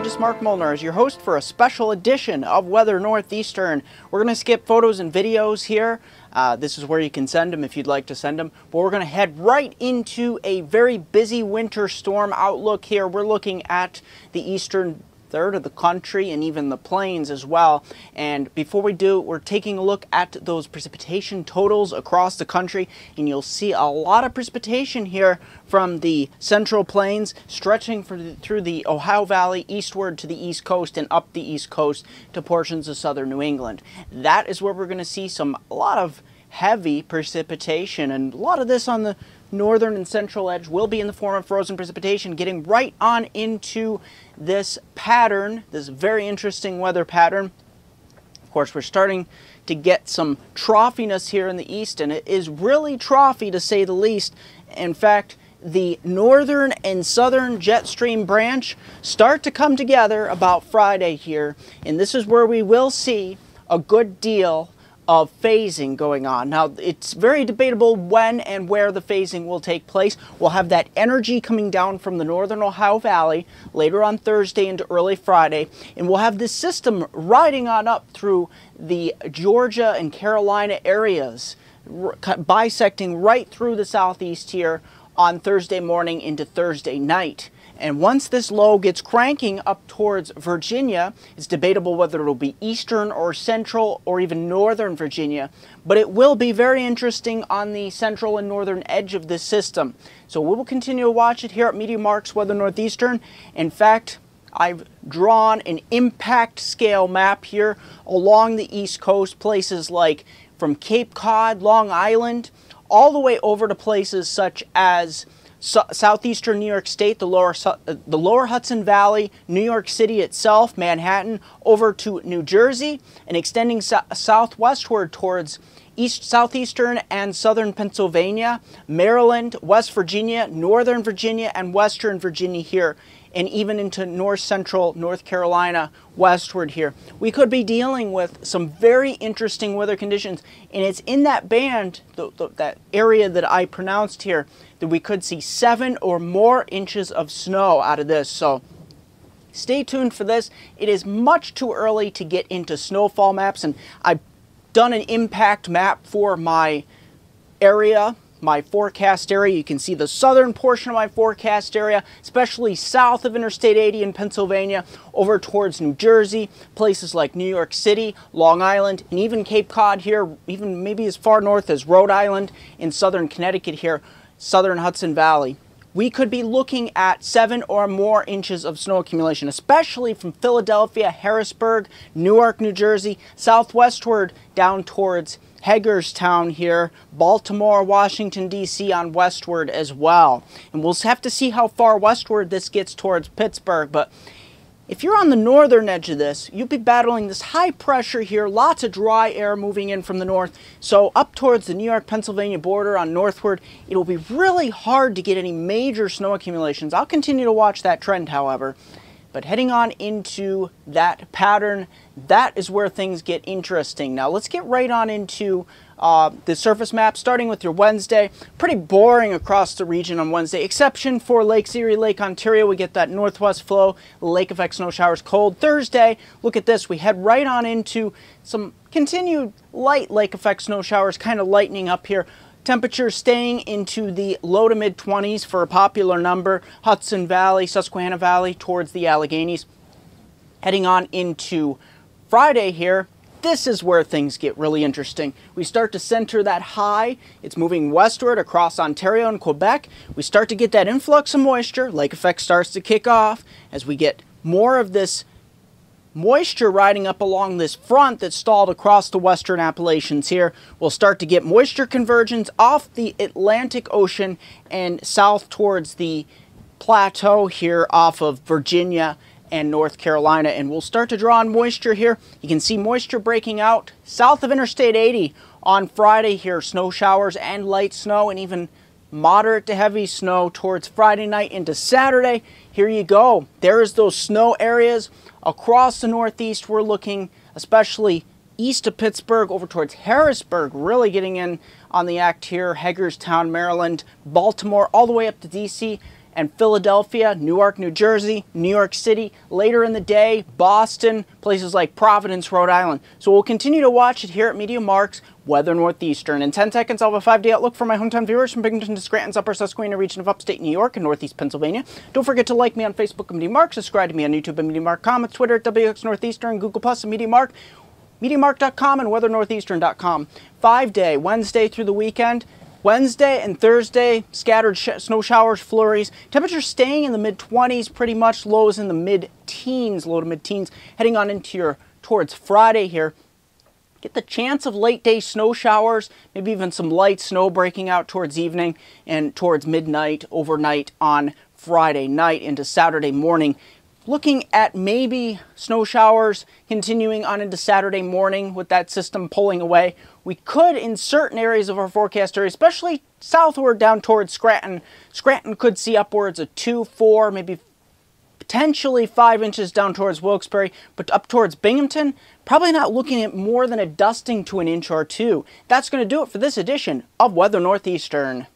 meteorologist Mark Molnar as your host for a special edition of Weather Northeastern. We're going to skip photos and videos here. This is where you can send them if you'd like to send them. But we're going to head right into a very busy winter storm outlook here. We're looking at the eastern third of the country and even the plains as well. And before we do, we're taking a look at those precipitation totals across the country, and you'll see a lot of precipitation here from the central plains stretching through the Ohio Valley eastward to the east coast and up the east coast to portions of southern New England. That is where we're going to see a lot of heavy precipitation, and a lot of this on the northern and central edge will be in the form of frozen precipitation, getting right on into this pattern, this very interesting weather pattern. Of course, we're starting to get some troughiness here in the east, and it is really troughy to say the least. In fact, the northern and southern jet stream branch start to come together about Friday here, and this is where we will see a good deal of phasing going on. Now, it's very debatable when and where the phasing will take place. We'll have that energy coming down from the northern Ohio Valley later on Thursday into early Friday, and we'll have this system riding on up through the Georgia and Carolina areas, bisecting right through the southeast here on Thursday morning into Thursday night. And once this low gets cranking up towards Virginia, it's debatable whether it'll be eastern or central or even northern Virginia, but it will be very interesting on the central and northern edge of this system. So we will continue to watch it here at MeteoMark's Weather Northeastern. In fact, I've drawn an impact scale map here along the east coast, places like from Cape Cod, Long Island, all the way over to places such as southeastern New York State, the lower Hudson Valley, New York City itself, Manhattan, over to New Jersey, and extending southwestward towards southeastern and southern Pennsylvania, Maryland, West Virginia, northern Virginia, and western Virginia here, and even into north central North Carolina westward here. We could be dealing with some very interesting weather conditions, and it's in that band, that area that I pronounced here, that we could see 7 or more inches of snow out of this. So stay tuned for this. It is much too early to get into snowfall maps, and I've done an impact map for my area, my forecast area. You can see the southern portion of my forecast area, especially south of Interstate 80 in Pennsylvania, over towards New Jersey, places like New York City, Long Island, and even Cape Cod here, even maybe as far north as Rhode Island in southern Connecticut here, southern Hudson Valley. We could be looking at 7 or more inches of snow accumulation, especially from Philadelphia, Harrisburg, Newark, New Jersey, southwestward down towards Hagerstown here, Baltimore, Washington, D.C. on westward as well. And we'll have to see how far westward this gets towards Pittsburgh. But if you're on the northern edge of this, you'll be battling this high pressure here, lots of dry air moving in from the north. So up towards the New York-Pennsylvania border on northward, it'll be really hard to get any major snow accumulations. I'll continue to watch that trend, however. But heading on into that pattern, that is where things get interesting. Now let's get right on into the surface map, starting with your Wednesday. Pretty boring across the region on Wednesday, exception for Lake Erie, Lake Ontario. We get that northwest flow, lake effect snow showers, cold. Thursday, look at this. We head right on into some continued light lake effect snow showers, kind of lightening up here. Temperatures staying into the low to mid 20s for a popular number. Hudson Valley, Susquehanna Valley towards the Alleghenies. Heading on into Friday here, this is where things get really interesting. We start to center that high. It's moving westward across Ontario and Quebec. We start to get that influx of moisture. Lake effect starts to kick off as we get more of this moisture riding up along this front that stalled across the western Appalachians here. We'll start to get moisture convergence off the Atlantic Ocean and south towards the plateau here off of Virginia and North Carolina, and we'll start to draw on moisture here. You can see moisture breaking out south of Interstate 80 on Friday here. Snow showers and light snow, and even moderate to heavy snow towards Friday night into Saturday. Here you go. There's those snow areas across the Northeast. We're looking especially east of Pittsburgh over towards Harrisburg, really getting in on the act here. Hagerstown, Maryland, Baltimore, all the way up to D.C. and Philadelphia, Newark, New Jersey, New York City, later in the day, Boston, places like Providence, Rhode Island. So we'll continue to watch it here at MeteoMark's Weather Northeastern. In 10 seconds, I'll have a 5-day outlook for my hometown viewers from Binghamton to Scranton's Upper Susquehanna region of upstate New York and Northeast Pennsylvania. Don't forget to like me on Facebook at MeteoMark, subscribe to me on YouTube at MeteoMark.com, at Twitter at WX Northeastern, Google Plus at MeteoMark, MeteoMark.com, and WeatherNortheastern.com. 5-day, Wednesday through the weekend. Wednesday and Thursday, scattered snow showers, flurries. Temperatures staying in the mid-20s, pretty much lows in the mid-teens, low to mid-teens, heading on into towards Friday here. Get the chance of late day snow showers, maybe even some light snow breaking out towards evening and towards midnight, overnight on Friday night into Saturday morning. Looking at maybe snow showers continuing on into Saturday morning with that system pulling away. We could, in certain areas of our forecast area, especially southward down towards Scranton, could see upwards of 2, 4, maybe potentially 5 inches down towards Wilkes-Barre, but up towards Binghamton, probably not looking at more than a dusting to an inch or two. That's going to do it for this edition of Weather Northeastern.